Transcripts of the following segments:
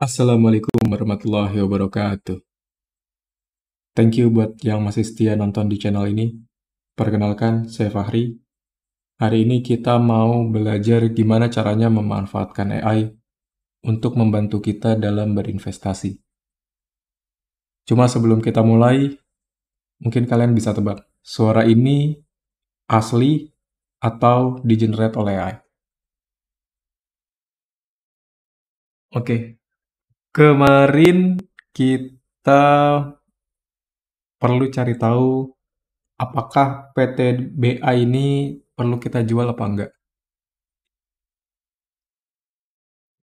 Assalamualaikum warahmatullahi wabarakatuh. Thank you buat yang masih setia nonton di channel ini. Perkenalkan, saya Fahri. Hari ini kita mau belajar gimana caranya memanfaatkan AI untuk membantu kita dalam berinvestasi. Cuma sebelum kita mulai, mungkin kalian bisa tebak, suara ini asli atau di-generate oleh AI. Oke, kemarin kita perlu cari tahu apakah PTBA ini perlu kita jual apa enggak.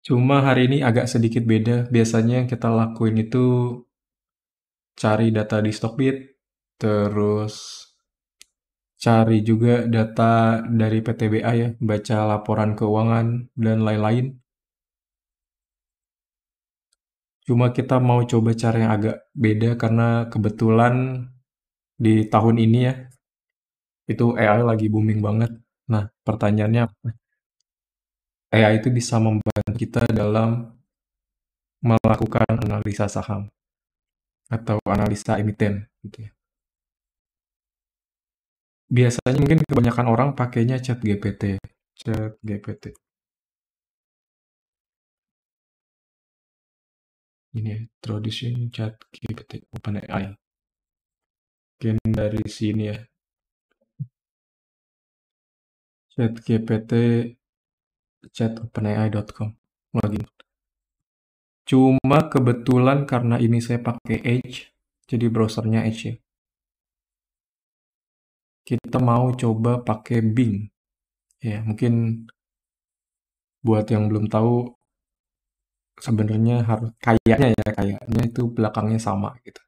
Cuma hari ini agak sedikit beda. Biasanya yang kita lakuin itu cari data di Stockbit, terus cari juga data dari PTBA ya, baca laporan keuangan, dan lain-lain. Cuma kita mau coba cara yang agak beda karena kebetulan di tahun ini ya, itu AI lagi booming banget. Nah, pertanyaannya, AI itu bisa membantu kita dalam melakukan analisa saham atau analisa emiten gitu ya. Biasanya mungkin kebanyakan orang pakainya ChatGPT. ChatGPT. Ini ya, introducing ChatGPT OpenAI. Mungkin dari sini ya. ChatGPT chatopenai.com login. Cuma kebetulan karena ini saya pakai Edge, jadi browsernya Edge ya. Kita mau coba pakai Bing. Ya, mungkin buat yang belum tahu sebenarnya harus kayaknya itu belakangnya sama gitu.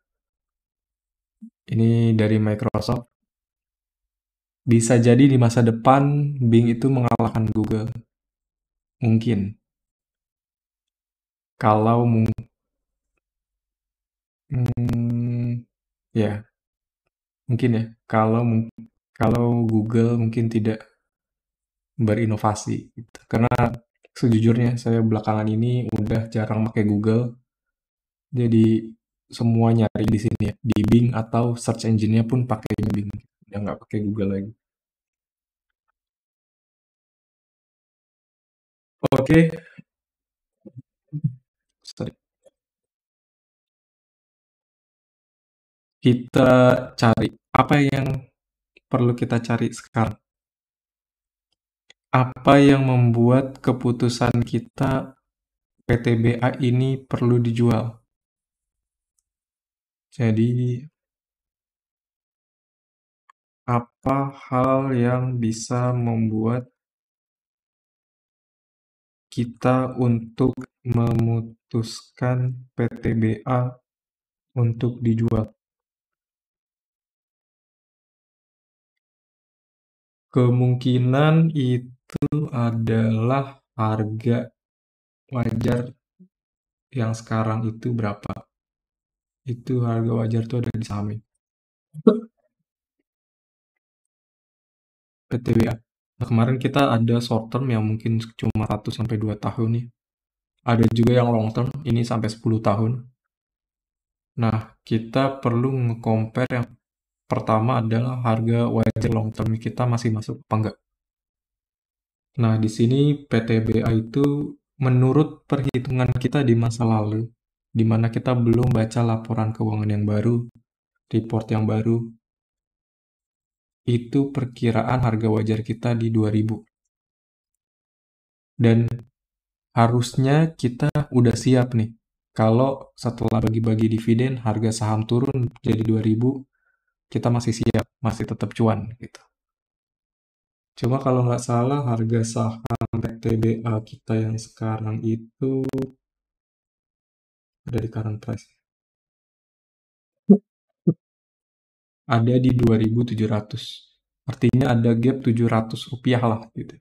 Ini dari Microsoft. Bisa jadi di masa depan Bing itu mengalahkan Google. Mungkin. Kalau ya, mungkin ya. Kalau Google mungkin tidak berinovasi gitu. Karena sejujurnya saya belakangan ini udah jarang pakai Google. Jadi semua nyari di sini ya, di Bing atau search engine-nya pun pakai Bing. Udah nggak pakai Google lagi. Oke, sorry. Kita cari apa yang perlu kita cari sekarang. Apa yang membuat keputusan kita PTBA ini perlu dijual? Jadi, apa hal yang bisa membuat kita untuk memutuskan PTBA untuk dijual? Kemungkinan itu adalah harga wajar yang sekarang itu berapa. Itu harga wajar itu ada di saham ini. PTBA. Nah, kemarin kita ada short term yang mungkin cuma 1 sampai 2 tahun nih. Ada juga yang long term, ini sampai 10 tahun. Nah, kita perlu nge-compare yang pertama adalah harga wajar long term kita masih masuk apa enggak. Nah, di sini PTBA itu menurut perhitungan kita di masa lalu, di mana kita belum baca laporan keuangan yang baru, report yang baru, itu perkiraan harga wajar kita di 2000. Dan harusnya kita udah siap nih. Kalau setelah bagi-bagi dividen, harga saham turun jadi 2000, kita masih siap, masih tetap cuan gitu. Cuma kalau nggak salah harga saham PTBA kita yang sekarang itu ada di current price. Ada di 2700. Artinya ada gap 700 rupiah lah gitu.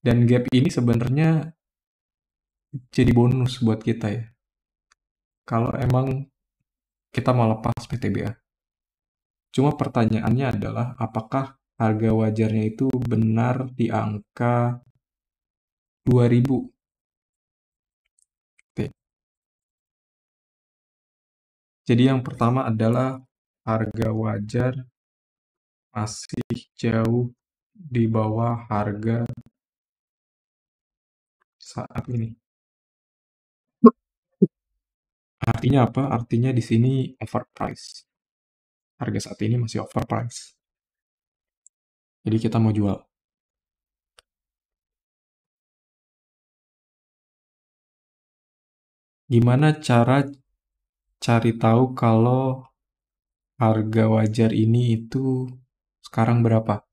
Dan gap ini sebenarnya jadi bonus buat kita ya. Kalau emang kita mau lepas PTBA. Cuma pertanyaannya adalah apakah harga wajarnya itu benar di angka 2000? Jadi yang pertama adalah harga wajar masih jauh di bawah harga saat ini. Artinya apa? Artinya di sini overprice. Harga saat ini masih overprice. Jadi kita mau jual. Gimana cara cari tahu kalau harga wajar ini itu sekarang berapa?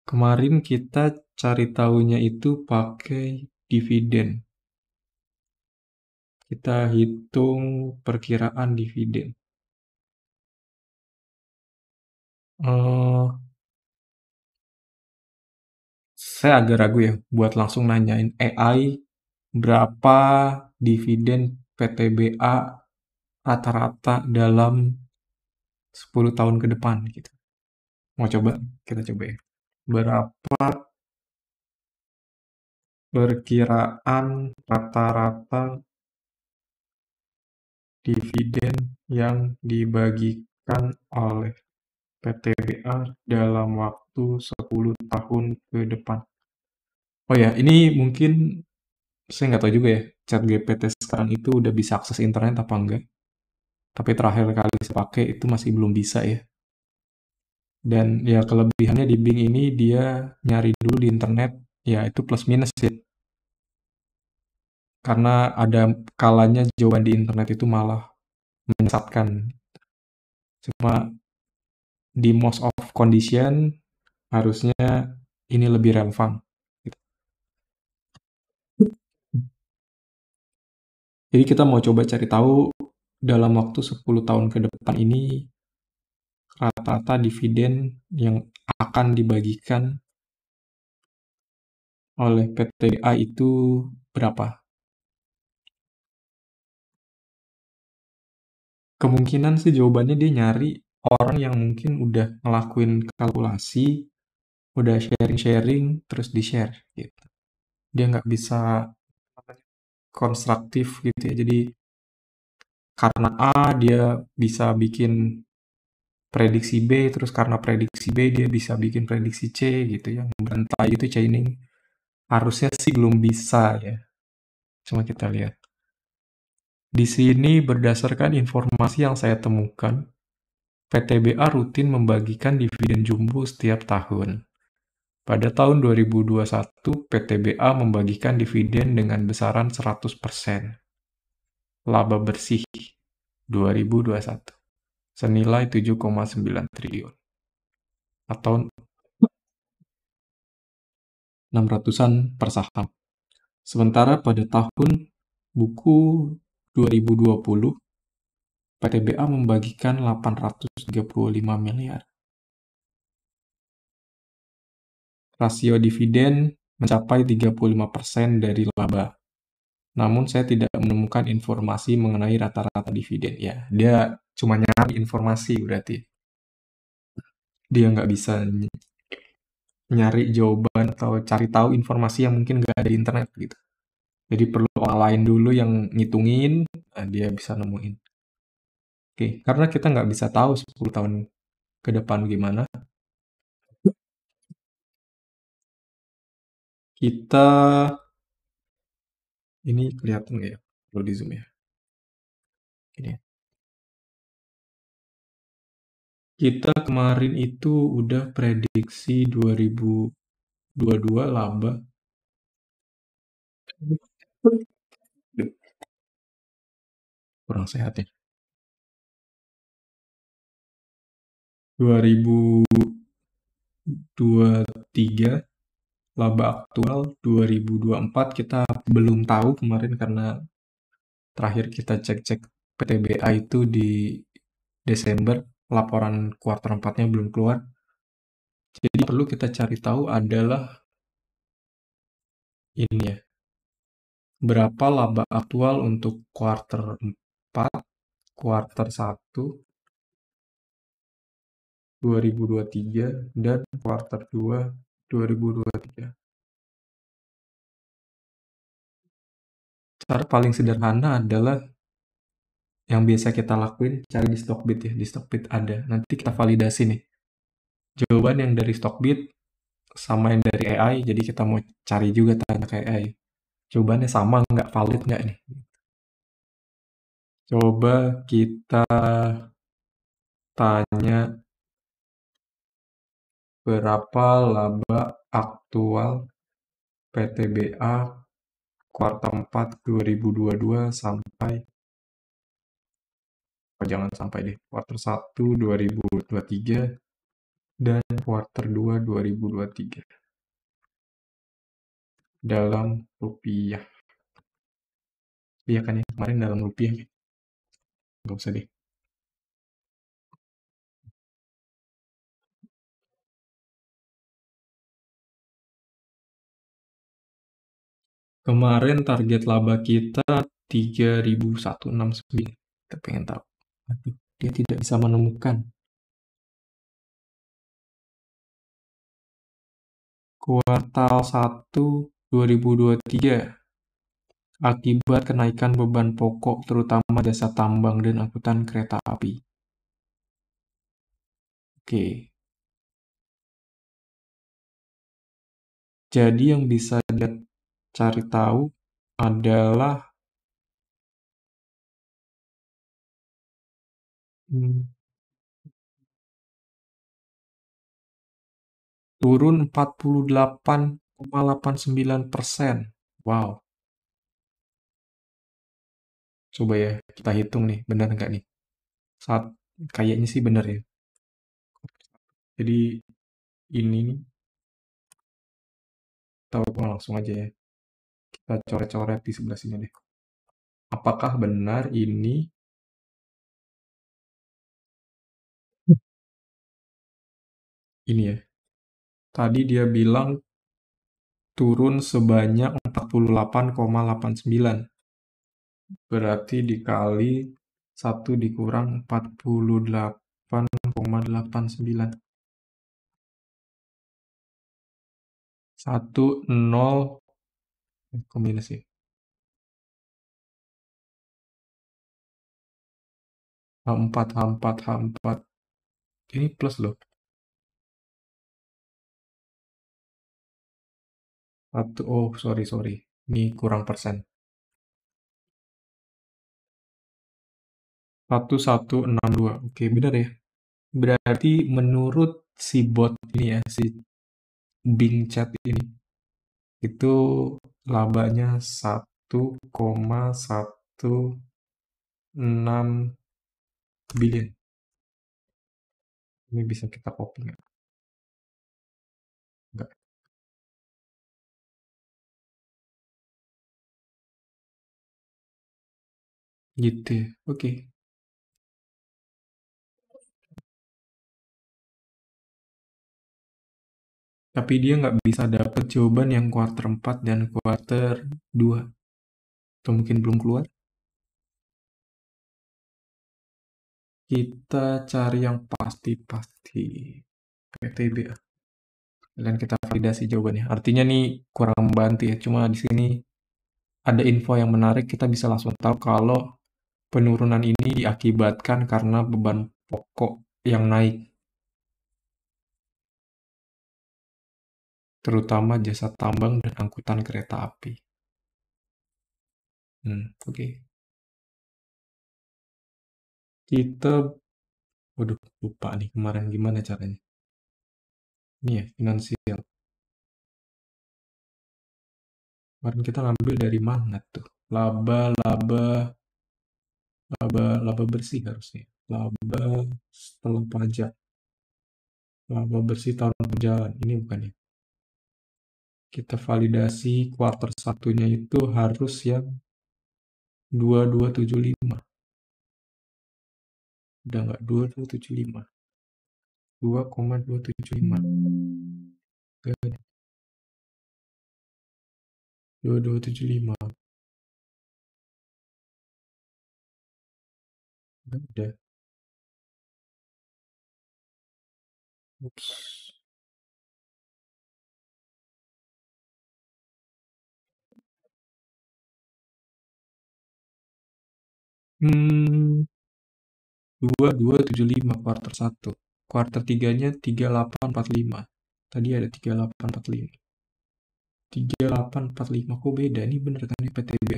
Kemarin kita cari tahunya itu pakai dividen. Kita hitung perkiraan dividen. Eh, saya agak ragu ya buat langsung nanyain AI berapa dividen PTBA rata-rata dalam 10 tahun ke depan gitu. Mau coba? Kita coba ya. Berapa perkiraan rata-rata dividen yang dibagikan oleh PTBA dalam waktu 10 tahun ke depan? Oh ya, ini mungkin saya nggak tahu juga ya, ChatGPT sekarang itu udah bisa akses internet apa enggak. Tapi terakhir kali saya pakai itu masih belum bisa ya. Dan ya kelebihannya di Bing ini dia nyari dulu di internet, ya itu plus minus ya. Karena ada kalanya jawaban di internet itu malah menyesatkan. Cuma di most of condition harusnya ini lebih relevan. Gitu. Jadi kita mau coba cari tahu dalam waktu 10 tahun ke depan ini rata-rata dividen yang akan dibagikan oleh PTBA itu berapa? Kemungkinan sih jawabannya dia nyari orang yang mungkin udah ngelakuin kalkulasi, udah sharing-sharing, terus di-share gitu. Dia nggak bisa konstruktif gitu ya. Jadi karena A dia bisa bikin prediksi B, terus karena prediksi B dia bisa bikin prediksi C gitu ya. Berantai itu chaining. Harusnya sih belum bisa ya. Cuma kita lihat. Di sini berdasarkan informasi yang saya temukan, PTBA rutin membagikan dividen jumbo setiap tahun. Pada tahun 2021, PTBA membagikan dividen dengan besaran 100% laba bersih 2021 senilai 7,9 triliun atau 600-an per saham. Sementara pada tahun buku 2020, PTBA membagikan 835 miliar. Rasio dividen mencapai 35% dari laba. Namun saya tidak menemukan informasi mengenai rata-rata dividen. Ya, dia cuma nyari informasi berarti. Dia nggak bisa nyari jawaban atau cari tahu informasi yang mungkin nggak ada di internet gitu. Jadi perlu orang lain dulu yang ngitungin, nah dia bisa nemuin. Oke, karena kita nggak bisa tahu 10 tahun ke depan gimana, kita ini kelihatan nggak ya? Perlu di zoom ya. Gini ya. Kita kemarin itu udah prediksi 2022 laba. Duh, kurang sehat ya. 2023 laba aktual 2024 kita belum tahu kemarin karena terakhir kita cek-cek PTBA itu di Desember, laporan kuartal 4-nya belum keluar. Jadi perlu kita cari tahu adalah ini ya, berapa laba aktual untuk kuartal 4, kuartal 1, 2023, dan kuartal 2, 2023. Cara paling sederhana adalah Yang biasa kita lakuin, cari di Stockbit ya. Di Stockbit ada. Nanti kita validasi nih. Jawaban yang dari Stockbit sama yang dari AI, jadi kita mau cari juga tanya ke AI. Jawabannya sama nggak, valid nggak nih? Coba kita tanya berapa laba aktual PTBA kuartal 4 2022 sampai, oh jangan sampai deh, kuartal 1 2023 dan kuartal 2 2023 dalam rupiah. Iya kan ya, kemarin dalam rupiah ya. Nggak usah deh. Kemarin target laba kita 3.169. Kita pengen tahu. Aduh, dia tidak bisa menemukan. Kuartal 1 2023 akibat kenaikan beban pokok terutama jasa tambang dan angkutan kereta api. Oke, jadi yang bisa dia cari tahu adalah hmm, turun 48,89%. Wow, coba ya kita hitung nih, benar nggak nih? Saat kayaknya sih benar ya. Jadi ini nih, tahu langsung aja ya. Kita coret-coret di sebelah sini deh. Apakah benar ini ya? Tadi dia bilang turun sebanyak 48,89. Berarti dikali 1 dikurang 48,89. 10, kok minus ya? H4, H4, H4. Ini plus loh. 1, oh sorry, sorry. Ini kurang persen. 1162. Oke, benar ya. Berarti menurut si bot ini ya, si Bing Chat ini, itu labanya 1,16 billion. Ini bisa kita copy nggak? Nggak. Gitu ya. Oke. Tapi dia nggak bisa dapet jawaban yang kuarter 4 dan kuarter 2. Atau mungkin belum keluar. Kita cari yang pasti-pasti. PTB. Dan kita validasi jawabannya. Artinya nih kurang membantu ya. Cuma di sini ada info yang menarik. Kita bisa langsung tahu kalau penurunan ini diakibatkan karena beban pokok yang naik. Terutama jasa tambang dan angkutan kereta api. Oke. Kita, waduh, lupa nih kemarin gimana caranya. Ini ya, finansial. Kemarin kita ngambil dari mana tuh? Laba, laba, laba bersih harusnya. Laba setelah pajak. Laba bersih tahun berjalan. Ini bukan ya. Kita validasi kuartal satunya itu harus yang 2275. Udah nggak 2275. 2,275. 2275. Nggak ada. Ups. Hmm, 2275 kuarter satu. Kuarter tiganya 3845. Tadi ada 3845. 3845 kok beda? Ini bener kan ini PTB?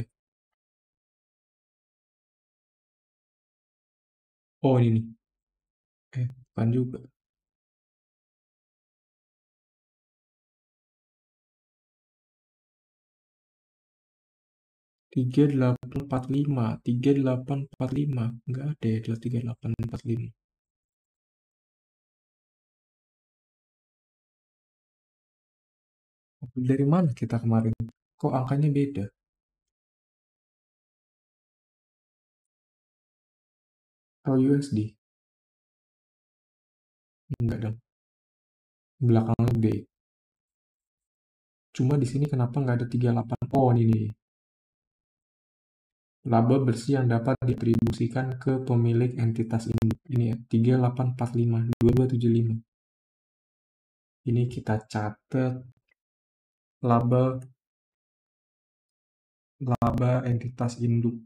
Oh ini nih. Bukan juga. 3845, 3845. Nggak ada ya 3845. Dari mana kita kemarin? Kok angkanya beda? Kalau USD? Enggak dong. Belakangnya B. Cuma di sini kenapa nggak ada 38? Oh ini nih. Laba bersih yang dapat diatribusikan ke pemilik entitas induk. Ini ya, 3845, 2275. Ini kita catat laba laba entitas induk,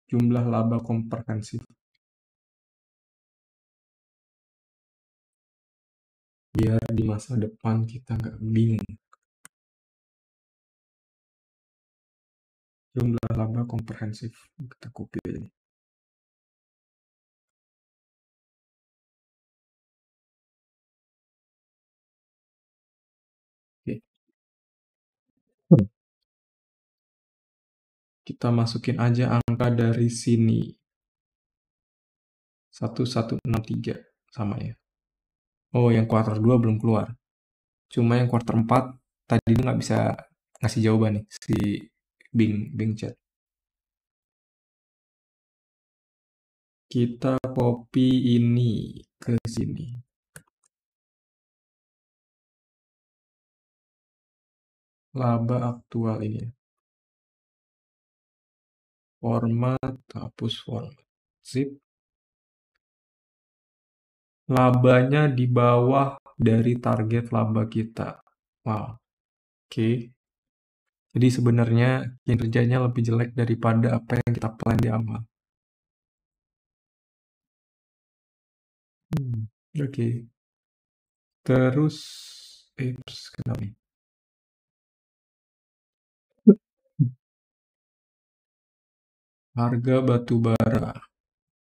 jumlah laba komprehensif. Biar di masa depan kita nggak bingung. Jumlah laba komprehensif. Kita copy aja nih. Oke. Kita masukin aja angka dari sini. 1163 sama ya. Oh, yang kuarter 2 belum keluar. Cuma yang kuarter 4 tadi itu nggak bisa ngasih jawaban nih si Bing Chat. Kita copy ini ke sini. Laba aktual ini ya. Format, hapus format. Zip. Labanya di bawah dari target laba kita. Wow. Oke. Jadi sebenarnya kinerjanya lebih jelek daripada apa yang kita plan di awal. Oke. Terus, kenapa nih? Harga batu bara.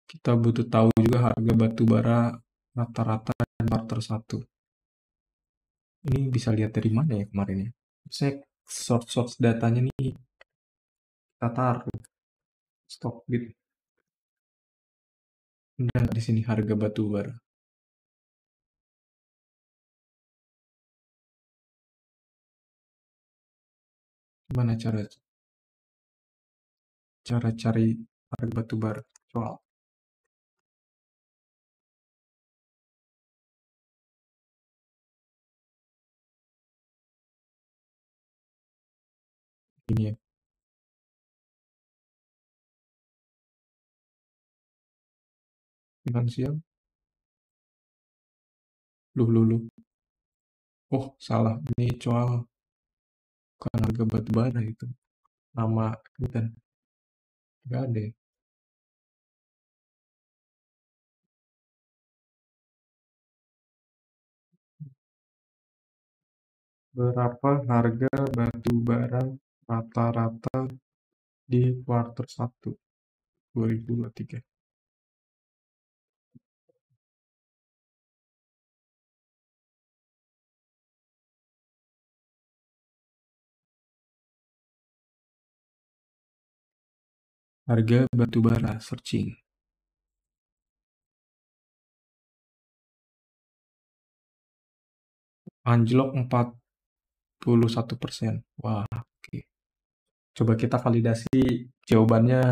Kita butuh tahu juga harga batu bara rata-rata di kuartal 1. Ini bisa lihat dari mana ya kemarin ya? Saya source datanya nih kita taruh stock bit. Udah nggak di sini harga batu bara. Gimana cara cari harga batu bara? Soal ini ya, finansial. Loh. Oh, salah. Ini soal bukan harga batu bara itu. Nama bukan. Nggak ada ya. Berapa harga batu bara rata-rata di kuartal 1 2023? Harga batu bara searching. Anjlok 41%. Wah, oke. Coba kita validasi jawabannya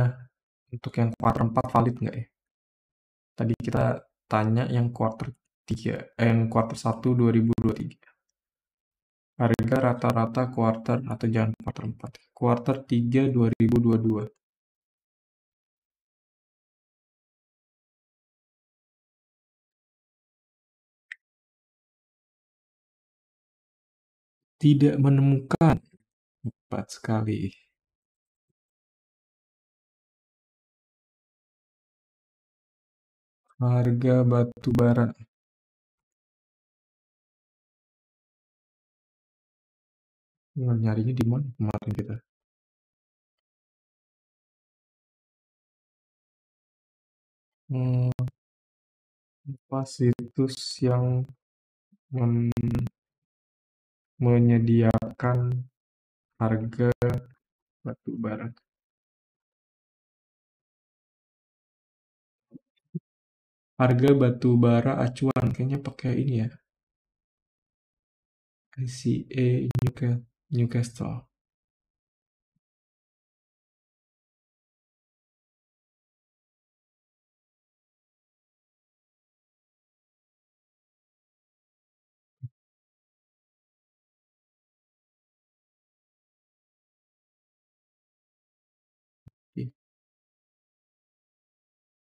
untuk yang kuartal 4 valid nggak ya? Tadi kita tanya yang kuartal 3, yang kuartal 1 2023. Harga rata-rata kuartal atau jangan kuartal 4. Kuartal 3 2022. Tidak menemukan. Cepat sekali. Harga batu bara. Nyarinya di mana kemarin kita? Hmm, apa situs yang men- menyediakan harga batu bara? Harga batu bara acuan kayaknya pakai ini ya. ICA Newcastle.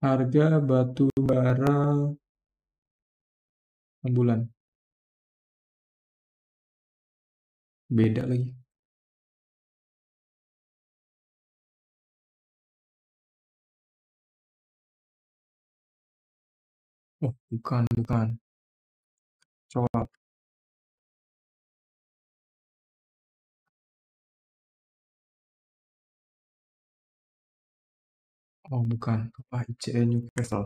Harga batu bara ambulan. Beda lagi. Oh, bukan, bukan. Coba. Oh, bukan. Apa ICA Newcastle?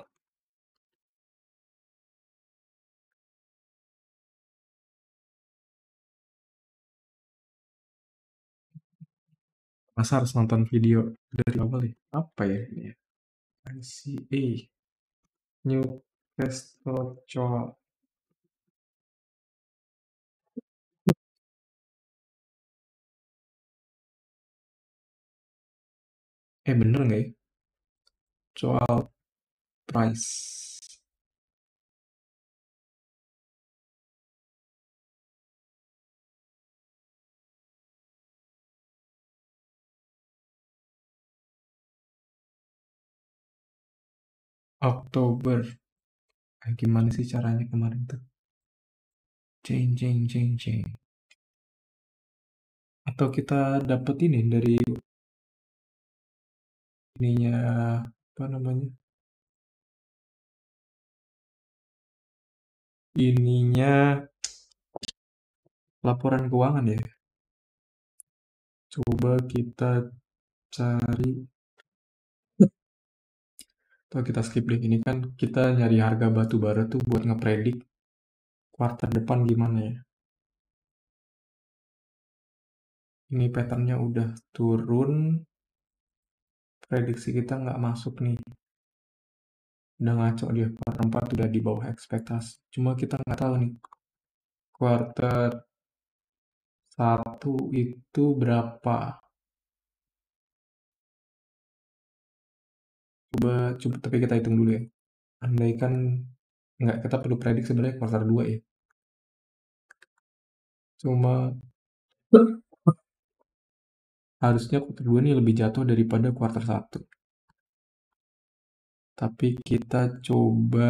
Masa harus nonton video dari awal ya? Apa ya ini ya? ICA Newcastle coba. Bener nggak ya? Soal price. Oktober. Gimana sih caranya kemarin tuh? Ceng, ceng, ceng, ceng. Atau kita dapet ini dari ininya, apa namanya? Ininya laporan keuangan ya. Coba kita cari, atau kita skip deh. Ini kan kita nyari harga batu bara tuh buat ngepredik kuartal depan gimana ya. Ini patternnya udah turun, prediksi kita nggak masuk nih. Udah ngaco dia, kuartal 4 udah di bawah ekspektasi. Cuma kita nggak tahu nih, kuartal satu itu berapa. Coba, coba tapi kita hitung dulu ya. Andaikan nggak, kita perlu prediksi sebenarnya kuartal 2 ya. Cuma harusnya kuartal 2 ini lebih jatuh daripada kuartal satu. Tapi kita coba,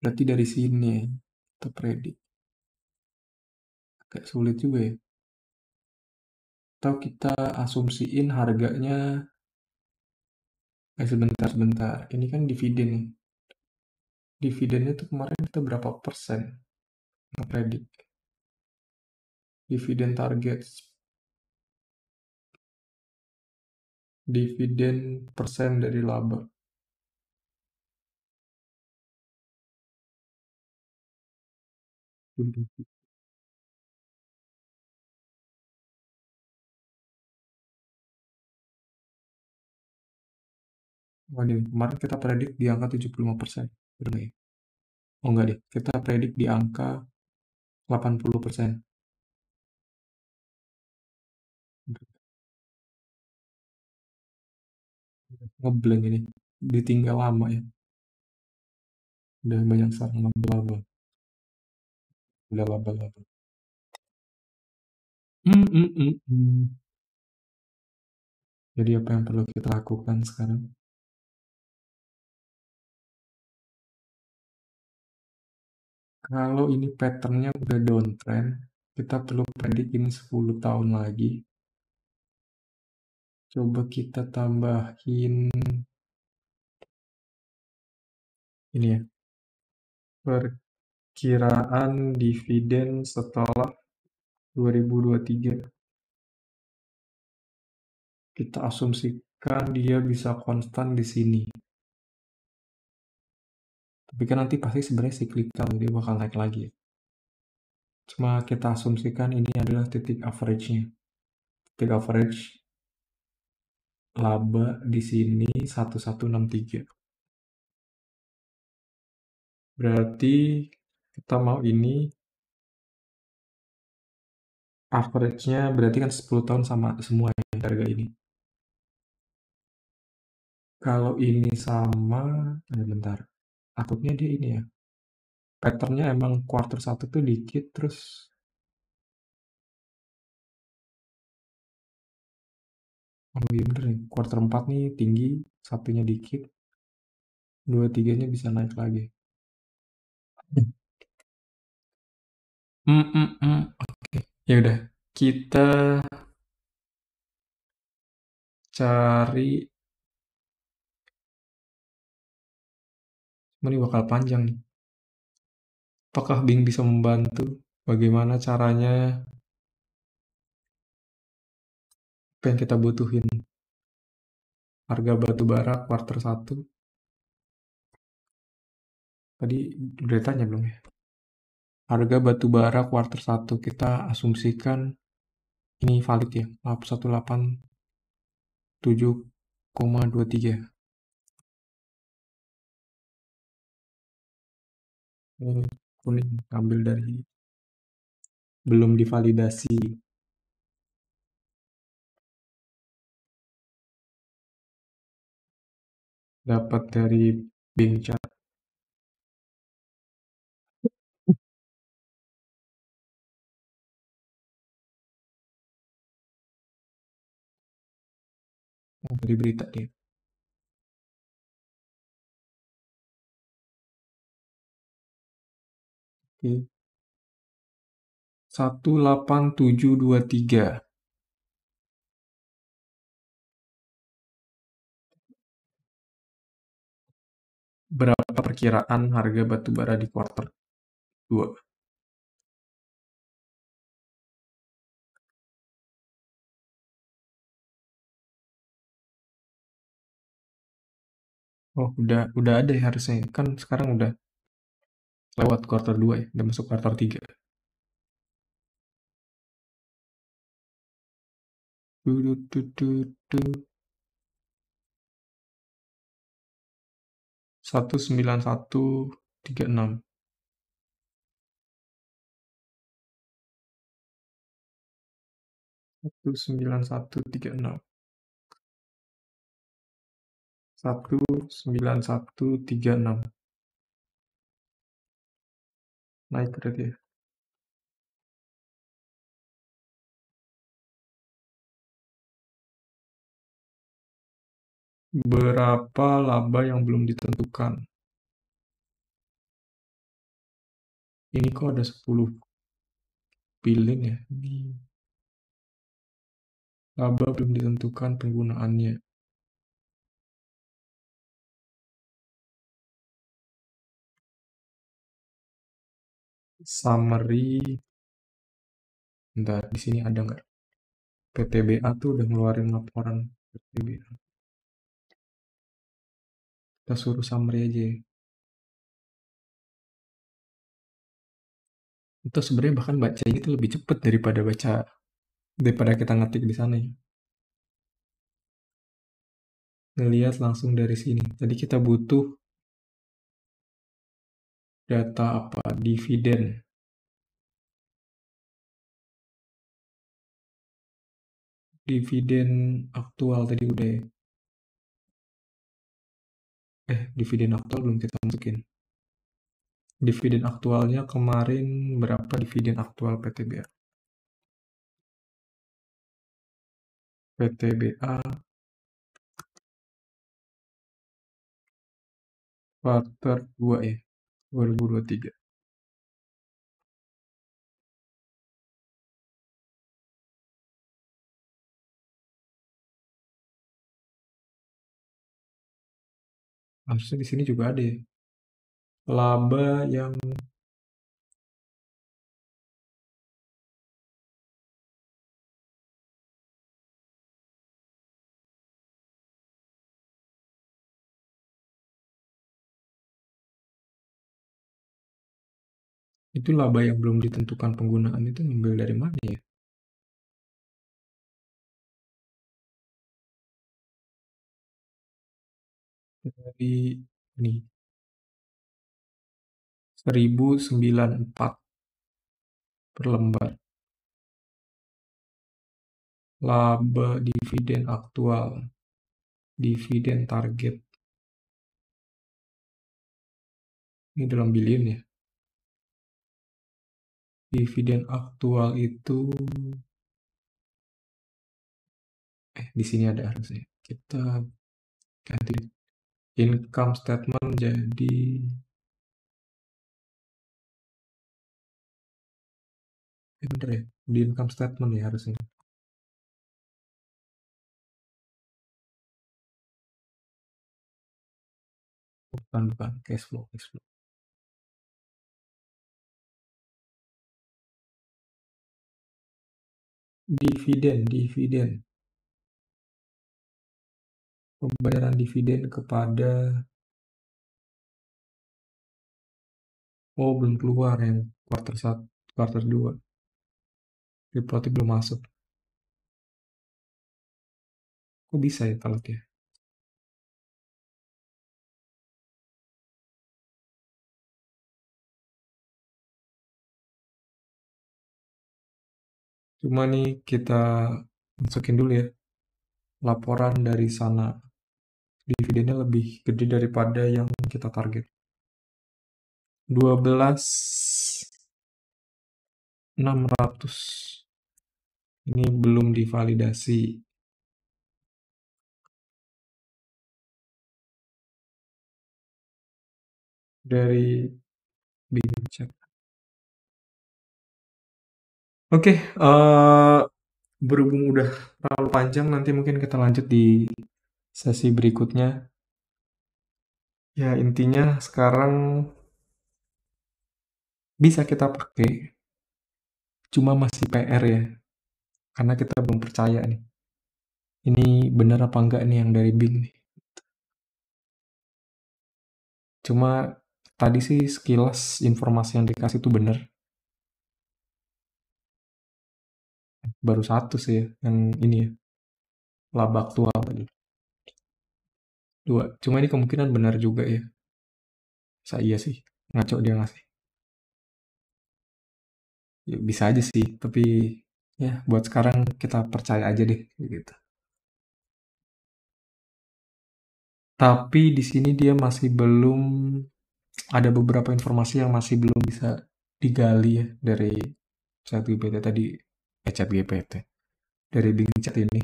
berarti dari sini ya, kita predik. Agak sulit juga ya. Atau kita asumsiin harganya, sebentar-sebentar. Ini kan dividen nih. Dividennya tuh kemarin kita berapa persen ngepredik. Dividen target, dividen persen dari laba. Wah, ini kemarin kita predik di angka 75%. Benar ya? Oh enggak deh, kita predik di angka 80%. Ngeblank ini. Ditinggal lama ya. Udah banyak sarang laba-laba. Udah laba-laba. Hmm, hmm, hmm, hmm. Jadi apa yang perlu kita lakukan sekarang? Kalau ini patternnya udah downtrend, kita perlu predik ini 10 tahun lagi. Coba kita tambahin ini ya, perkiraan dividen setelah 2023. Kita asumsikan dia bisa konstan di sini. Tapi kan nanti pasti sebenarnya cyclical, dia bakal naik lagi. Cuma kita asumsikan ini adalah titik average-nya. Titik average laba di sini 1163. Berarti kita mau ini average-nya berarti kan 10 tahun sama semua ya harga ini. Kalau ini sama, bentar. Takutnya dia ini ya. Pattern-nya emang quarter 1 tuh dikit terus. Oh iya bener nih. Quarter 4 nih tinggi, satunya dikit, dua tiganya bisa naik lagi. Hmm, hmm, hmm. Oke, ya udah. Kita cari. Ini bakal panjang nih. Apakah Bing bisa membantu? Bagaimana caranya? Apa yang kita butuhin? Harga batu bara quarter 1. Tadi udah ditanya belum ya? Harga batu bara quarter 1 kita asumsikan ini valid ya. 187,23. Ini kuning ambil dari belum divalidasi. Dapat dari Bing Chat. Dari berita dia. Oke. 18723. Berapa perkiraan harga batu bara di kuartal 2? Oh, udah ada ya harusnya. Kan sekarang udah lewat kuartal 2 ya, udah masuk kuartal 3. Tuh. 19136. 19136. 19136. Naik berarti ya. Berapa laba yang belum ditentukan? Ini kok ada 10 billion ya? Ini laba belum ditentukan penggunaannya. Summary. Bentar, di sini ada nggak? PTBA tuh udah ngeluarin laporan PTBA. Kita suruh summary aja ya. Itu sebenarnya bahkan baca ini tuh lebih cepet daripada kita ngetik di sana ya. Ngelihat langsung dari sini. Tadi kita butuh data apa? Dividen. Dividen aktual tadi udah ya. Dividen aktual belum kita masukin. Dividen aktualnya kemarin berapa dividen aktual PTBA? PTBA quarter 2 ya, 2023. Harusnya di sini juga ada ya. Laba yang itu laba yang belum ditentukan penggunaan itu ngambil dari mana ya? Dari ini 1094 per lembar. Laba dividen aktual, dividen target. Ini dalam billion ya. Dividen aktual itu di sini ada harusnya. Kita ganti income statement jadi bener ya, di income statement ya harusnya. Bukan cash flow, cash flow. Dividen. Pembayaran dividen kepada belum keluar yang kuartal 1, kuartal 2. Reportnya belum masuk. Kok bisa ya telat ya? Cuma nih kita masukin dulu ya. Laporan dari sana. Dividennya lebih gede daripada yang kita target. 12.600. Ini belum divalidasi dari Binchat. Oke, berhubung udah terlalu panjang, nanti mungkin kita lanjut di sesi berikutnya. Ya, intinya sekarang bisa kita pakai, cuma masih PR ya, karena kita belum percaya nih. Ini bener apa enggak nih yang dari Bing nih. Cuma tadi sih sekilas informasi yang dikasih itu bener. Baru satu sih ya, yang ini ya, laba aktual tadi. Dua. Cuma ini kemungkinan benar juga ya. Iya sih, ngaco dia ngasih. Ya, bisa aja sih, tapi ya buat sekarang kita percaya aja deh gitu. Tapi di sini dia masih belum ada beberapa informasi yang masih belum bisa digali ya dari ChatGPT tadi, ChatGPT dari Bing Chat ini.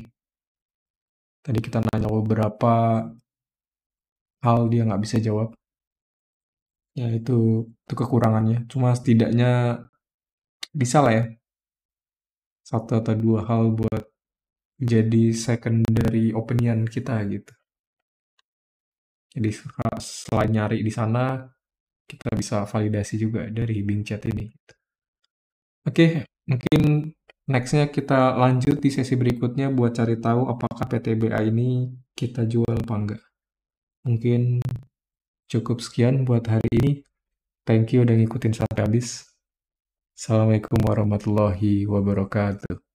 Tadi kita nanya beberapa hal dia nggak bisa jawab. Ya itu kekurangannya. Cuma setidaknya bisa lah ya satu atau dua hal buat jadi secondary opinion kita gitu. Jadi selain nyari di sana, kita bisa validasi juga dari Bing Chat ini. Oke, mungkin nextnya kita lanjut di sesi berikutnya buat cari tahu apakah PTBA ini kita jual apa enggak. Mungkin cukup sekian buat hari ini. Thank you udah ngikutin sampai habis. Assalamualaikum warahmatullahi wabarakatuh.